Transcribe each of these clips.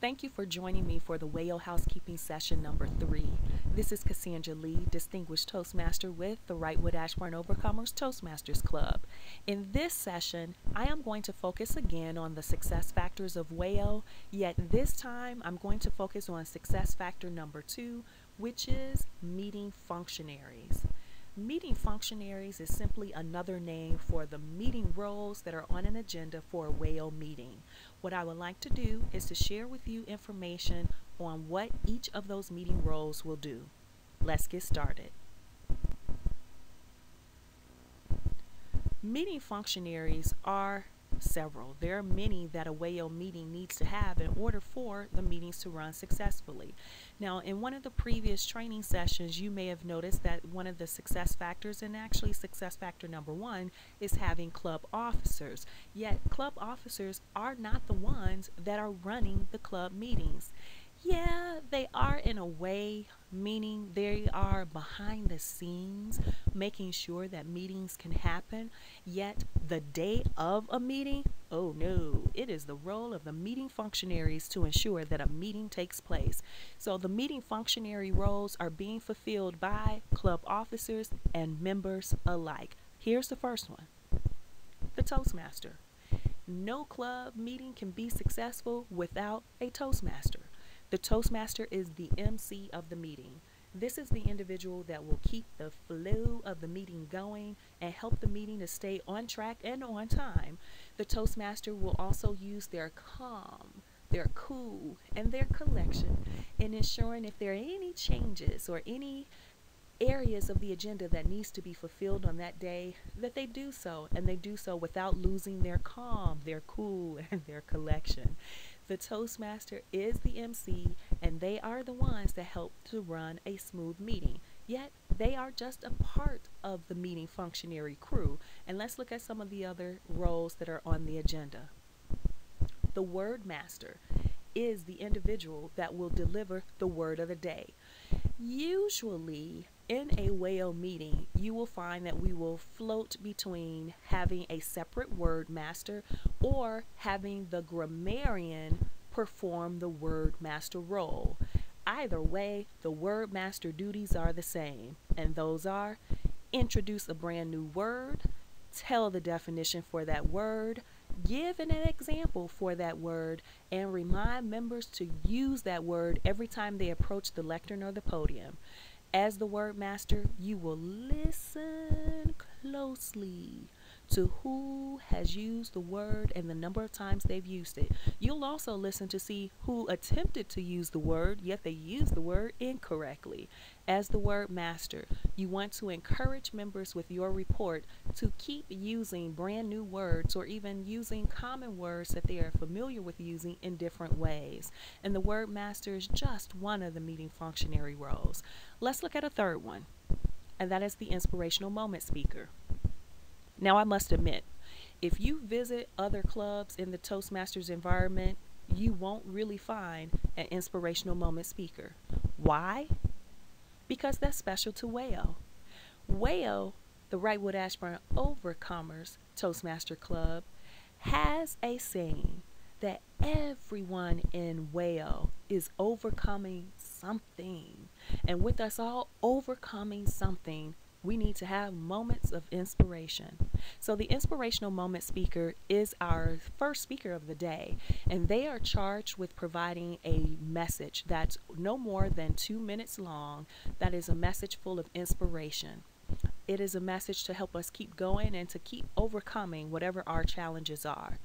Thank you for joining me for the WAO Housekeeping session number 3. This is Cassandra Lee, Distinguished Toastmaster with the Wrightwood-Ashburn-Overcomers Toastmasters Club. In this session, I am going to focus again on the success factors of WAO, yet this time I'm going to focus on success factor number 2, which is meeting functionaries. Meeting functionaries is simply another name for the meeting roles that are on an agenda for a WAO meeting. What I would like to do is to share with you information on what each of those meeting roles will do. Let's get started. Meeting functionaries are several. There are many that a WAO meeting needs to have in order for the meetings to run successfully. Now, in one of the previous training sessions, you may have noticed that one of the success factors, and actually success factor number 1, is having club officers. Yet, club officers are not the ones that are running the club meetings. Yeah, they are in a way, meaning they are behind the scenes, making sure that meetings can happen. Yet the day of a meeting, oh no, it is the role of the meeting functionaries to ensure that a meeting takes place. So the meeting functionary roles are being fulfilled by club officers and members alike. Here's the first one, the Toastmaster. No club meeting can be successful without a Toastmaster. The Toastmaster is the MC of the meeting. This is the individual that will keep the flow of the meeting going and help the meeting to stay on track and on time. The Toastmaster will also use their calm, their cool, and their collection in ensuring if there are any changes or any areas of the agenda that needs to be fulfilled on that day, that they do so, and they do so without losing their calm, their cool, and their collection. The Toastmaster is the MC, and they are the ones that help to run a smooth meeting. Yet, they are just a part of the meeting functionary crew. And let's look at some of the other roles that are on the agenda. The Word Master is the individual that will deliver the word of the day. Usually, in a WAO meeting, you will find that we will float between having a separate word master or having the grammarian perform the word master role. Either way, the word master duties are the same, and those are: introduce a brand new word, tell the definition for that word, give an example for that word, and remind members to use that word every time they approach the lectern or the podium. As the word master, you will listen closely to who has used the word and the number of times they've used it. You'll also listen to see who attempted to use the word, yet they used the word incorrectly. As the word master, you want to encourage members with your report to keep using brand new words or even using common words that they are familiar with using in different ways. And the word master is just one of the meeting functionary roles. Let's look at a third one, and that is the inspirational moment speaker. Now, I must admit, if you visit other clubs in the Toastmasters environment, you won't really find an inspirational moment speaker. Why? Because that's special to WAO. WAO, the Wrightwood-Ashburn-Overcomers Toastmaster Club, has a saying that everyone in WAO is overcoming something. And with us all overcoming something, we need to have moments of inspiration. So the inspirational moment speaker is our first speaker of the day, and they are charged with providing a message that's no more than 2 minutes long, that is a message full of inspiration. It is a message to help us keep going and to keep overcoming whatever our challenges are.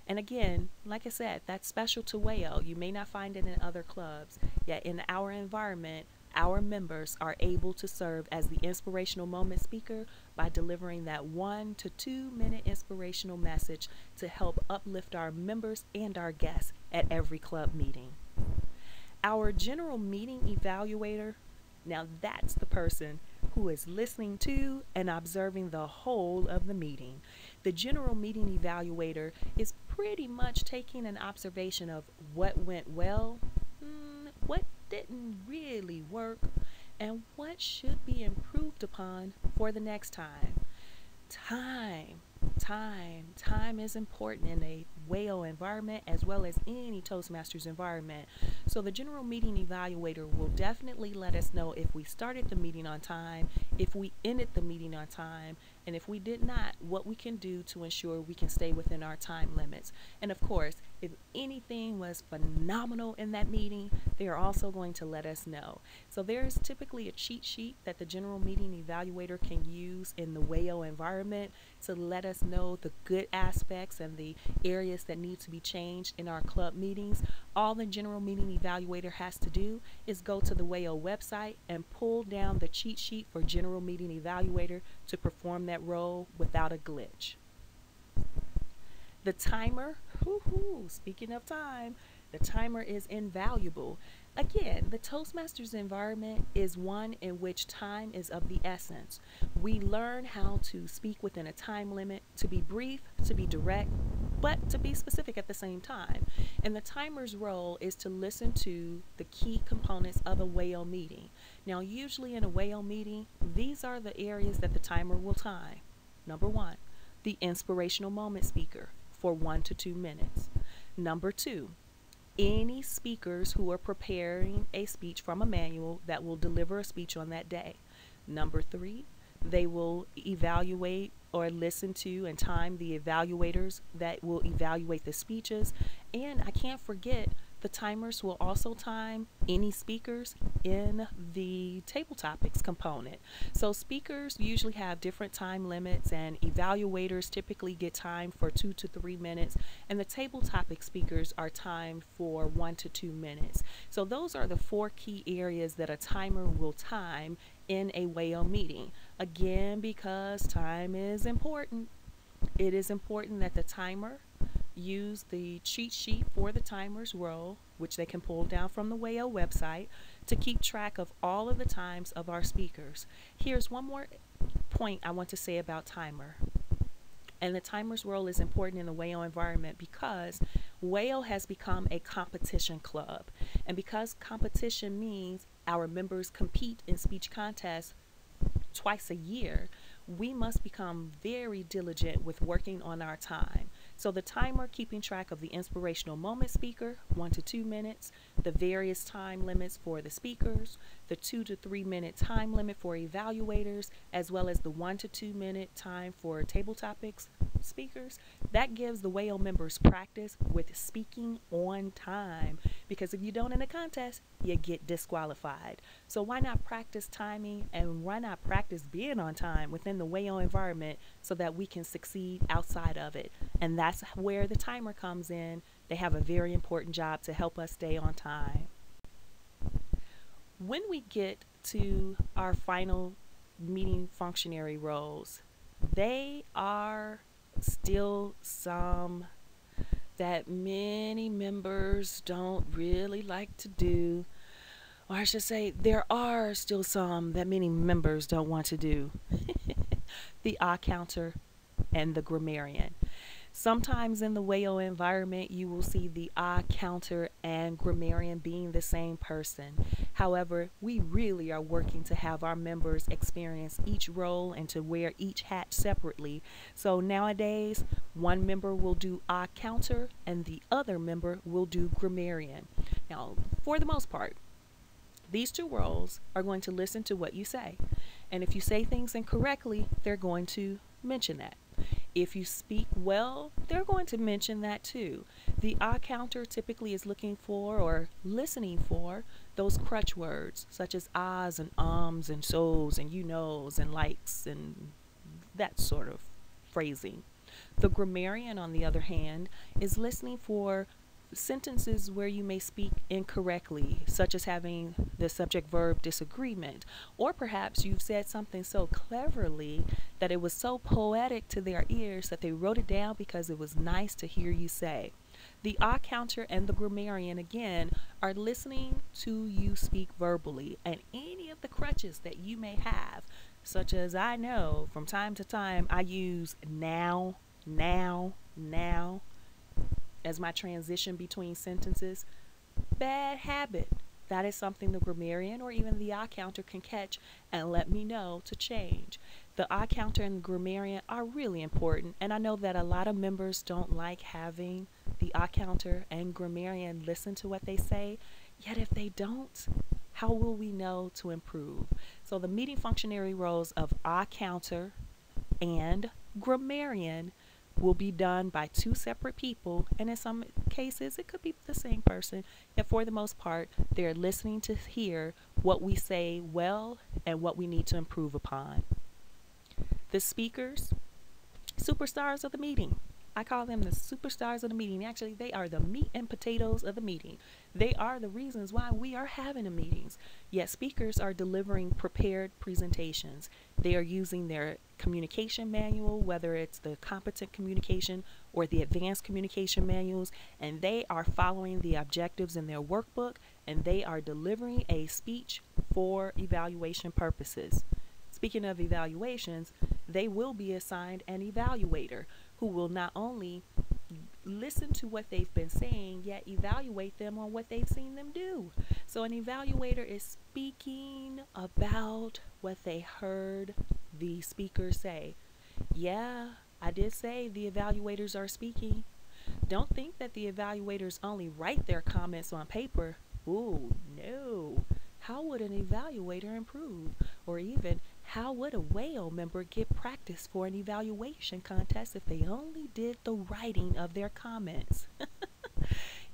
And again, like I said, that's special to WAO. You may not find it in other clubs, yet in our environment, our members are able to serve as the inspirational moment speaker by delivering that 1 to 2 minute inspirational message to help uplift our members and our guests at every club meeting. Our general meeting evaluator, now that's the person who is listening to and observing the whole of the meeting. The general meeting evaluator is pretty much taking an observation of what went well, what didn't really work, and what should be improved upon for the next time. Time is important in a WAO environment as well as any Toastmasters environment. So the general meeting evaluator will definitely let us know if we started the meeting on time, if we ended the meeting on time, and if we did not, what we can do to ensure we can stay within our time limits. And of course, if anything was phenomenal in that meeting, they are also going to let us know. So there's typically a cheat sheet that the general meeting evaluator can use in the WAO environment to let us know the good aspects and the areas that need to be changed in our club meetings. All the general meeting evaluator has to do is go to the WAO website and pull down the cheat sheet for general meeting evaluator to perform that role without a glitch. The timer, speaking of time, the timer is invaluable. Again, the Toastmasters environment is one in which time is of the essence. We learn how to speak within a time limit, to be brief, to be direct, but to be specific at the same time. And the timer's role is to listen to the key components of a WAO meeting. Now, usually in a WAO meeting, these are the areas that the timer will time. Number one, the inspirational moment speaker for 1 to 2 minutes. Number two, any speakers who are preparing a speech from a manual that will deliver a speech on that day. Number three, they will evaluate or listen to and time the evaluators that will evaluate the speeches. And I can't forget, the timers will also time any speakers in the table topics component. So speakers usually have different time limits, and evaluators typically get timed for 2 to 3 minutes, and the table topic speakers are timed for 1 to 2 minutes. So those are the 4 key areas that a timer will time in a WAO meeting. Again, because time is important, it is important that the timer use the cheat sheet for the timer's role, which they can pull down from the WAO website, to keep track of all of the times of our speakers. Here's one more point I want to say about timer. And the timer's role is important in the WAO environment because WAO has become a competition club. And because competition means our members compete in speech contests twice a year, we must become very diligent with working on our time. So the timer keeping track of the inspirational moment speaker, 1 to 2 minutes, the various time limits for the speakers, the 2 to 3 minute time limit for evaluators, as well as the 1 to 2 minute time for table topics speakers. That gives the WAO members practice with speaking on time, because if you don't in a contest, you get disqualified. So why not practice timing, and why not practice being on time within the WAO environment so that we can succeed outside of it? And that's where the timer comes in. They have a very important job to help us stay on time. When we get to our final meeting functionary roles, they are still some that many members don't really like to do, or I should say there are still some that many members don't want to do. The counter and the grammarian. Sometimes in the WAO environment, you will see the counter and grammarian being the same person. However, we really are working to have our members experience each role and to wear each hat separately. So nowadays, one member will do counter and the other member will do grammarian. Now, for the most part, these two roles are going to listen to what you say. And if you say things incorrectly, they're going to mention that. If you speak well, they're going to mention that too. The counter typically is looking for or listening for those crutch words such as ahs and ums and so's and you knows and likes and that sort of phrasing. The grammarian, on the other hand, is listening for sentences where you may speak incorrectly, such as having the subject-verb disagreement, or perhaps you've said something so cleverly that it was so poetic to their ears that they wrote it down because it was nice to hear you say. The counter and the grammarian, again, are listening to you speak verbally, and any of the crutches that you may have, such as I know from time to time I use now as my transition between sentences. Bad habit. That is something the grammarian or even the counter can catch and let me know to change. The counter and the grammarian are really important, and I know that a lot of members don't like having the counter and grammarian listen to what they say, yet if they don't, how will we know to improve? So the meeting functionary roles of counter and grammarian will be done by two separate people, and in some cases it could be the same person, and for the most part they're listening to hear what we say well and what we need to improve upon. The speakers, superstars of the meeting. I call them the superstars of the meeting. Actually, they are the meat and potatoes of the meeting. They are the reasons why we are having the meetings. Yet speakers are delivering prepared presentations. They are using their communication manual, whether it's the competent communication or the advanced communication manuals, and they are following the objectives in their workbook, and they are delivering a speech for evaluation purposes. Speaking of evaluations, they will be assigned an evaluator who will not only listen to what they've been saying, yet evaluate them on what they've seen them do. So an evaluator is speaking about what they heard the speaker say. Yeah, I did say the evaluators are speaking. Don't think that the evaluators only write their comments on paper. Ooh, no. How would an evaluator improve? Or even, how would a WAO member get practice for an evaluation contest if they only did the writing of their comments?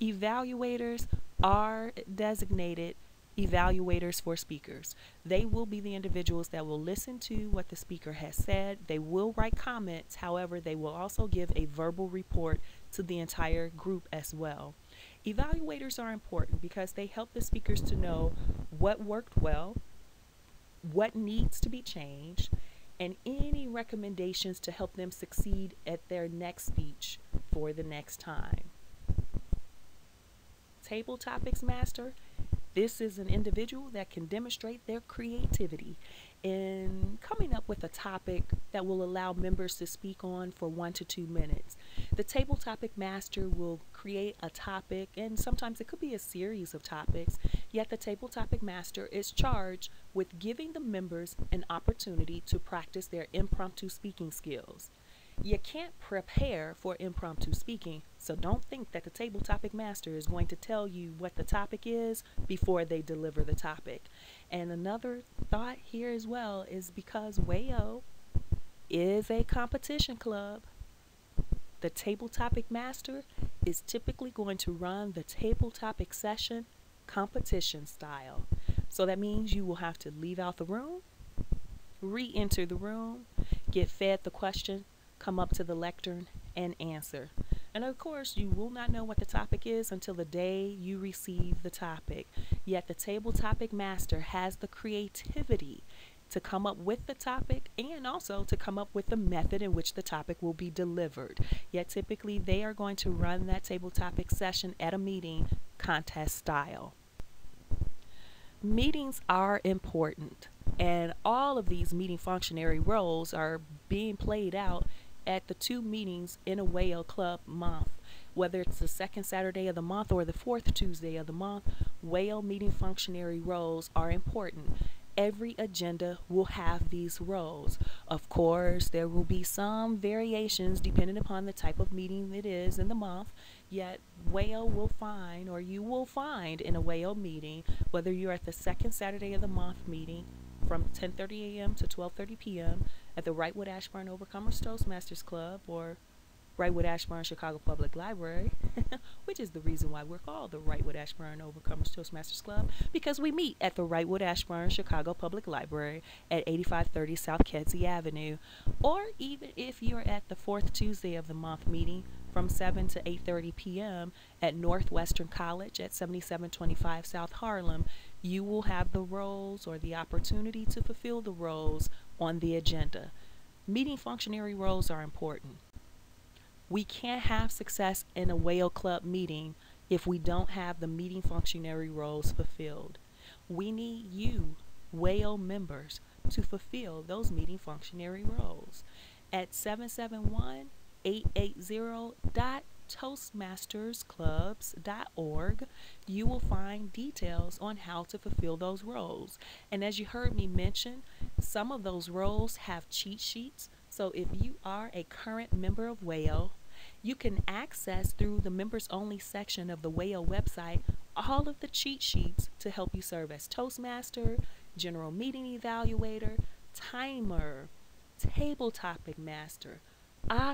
Evaluators are designated evaluators for speakers. They will be the individuals that will listen to what the speaker has said. They will write comments. However, they will also give a verbal report to the entire group as well. Evaluators are important because they help the speakers to know what worked well, what needs to be changed, and any recommendations to help them succeed at their next speech for the next time. Table Topics Master. This is an individual that can demonstrate their creativity in coming up with a topic that will allow members to speak on for 1 to 2 minutes. The Table Topic Master will create a topic, and sometimes it could be a series of topics, yet the Table Topic Master is charged with giving the members an opportunity to practice their impromptu speaking skills. You can't prepare for impromptu speaking, so don't think that the Table Topic Master is going to tell you what the topic is before they deliver the topic. And another thought here as well is because WAO is a competition club, the Table Topic Master is typically going to run the table topic session competition style. So that means you will have to leave out the room, re-enter the room, get fed the question, come up to the lectern and answer. And of course, you will not know what the topic is until the day you receive the topic. Yet the Table Topic Master has the creativity to come up with the topic and also to come up with the method in which the topic will be delivered. Yet typically they are going to run that table topic session at a meeting contest style. Meetings are important, and all of these meeting functionary roles are being played out at the 2 meetings in a WAO club month. Whether it's the 2nd Saturday of the month or the 4th Tuesday of the month, WAO meeting functionary roles are important. Every agenda will have these roles. Of course, there will be some variations depending upon the type of meeting it is in the month, yet WAO will find, or you will find in a WAO meeting, whether you're at the 2nd Saturday of the month meeting from 10:30 a.m. to 12:30 p.m. at the Wrightwood Ashburn Overcomers Toastmasters Club or Wrightwood Ashburn Chicago Public Library, which is the reason why we're called the Wrightwood Ashburn Overcomers Toastmasters Club, because we meet at the Wrightwood Ashburn Chicago Public Library at 8530 South Kedzie Avenue, or even if you're at the 4th Tuesday of the month meeting from 7 to 8:30 p.m. at Northwestern College at 7725 South Harlem, you will have the roles or the opportunity to fulfill the roles on the agenda. Meeting functionary roles are important. We can't have success in a WAO club meeting if we don't have the meeting functionary roles fulfilled. We need you, WAO members, to fulfill those meeting functionary roles. At 771-880.toastmastersclubs.org, you will find details on how to fulfill those roles. And as you heard me mention, some of those roles have cheat sheets. So if you are a current member of WAO You can access through the members only section of the WAO website all of the cheat sheets to help you serve as Toastmaster, General Meeting Evaluator, Timer, Table Topic Master,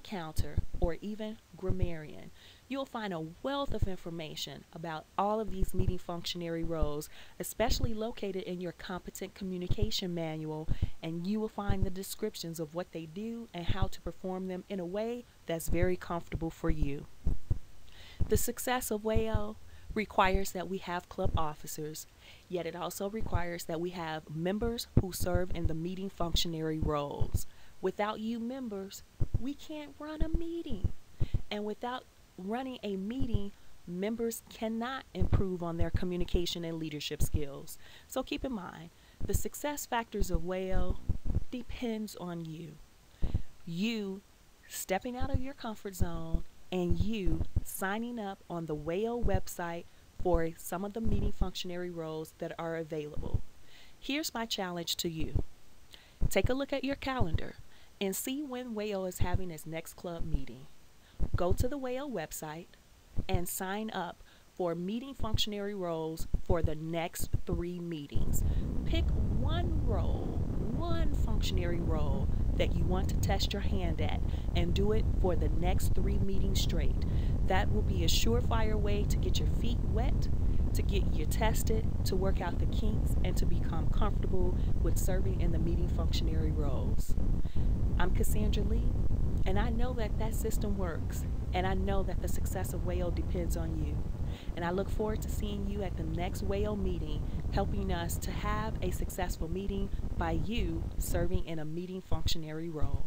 counter, or even grammarian. You'll find a wealth of information about all of these meeting functionary roles, especially located in your competent communication manual, and you will find the descriptions of what they do and how to perform them in a way that's very comfortable for you. The success of WAO requires that we have club officers, yet it also requires that we have members who serve in the meeting functionary roles. Without you members, we can't run a meeting. And without running a meeting, members cannot improve on their communication and leadership skills. So keep in mind, the success factors of WAO depends on you. You stepping out of your comfort zone and you signing up on the WAO website for some of the meeting functionary roles that are available. Here's my challenge to you. Take a look at your calendar and see when WAO is having its next club meeting. Go to the WAO website and sign up for meeting functionary roles for the next 3 meetings. Pick one role, one functionary role that you want to test your hand at, and do it for the next 3 meetings straight. That will be a surefire way to get your feet wet, to get you tested, to work out the kinks, and to become comfortable with serving in the meeting functionary roles. I'm Cassandra Lee, and I know that that system works, and I know that the success of WAO depends on you. And I look forward to seeing you at the next WAO meeting, helping us to have a successful meeting by you serving in a meeting functionary role.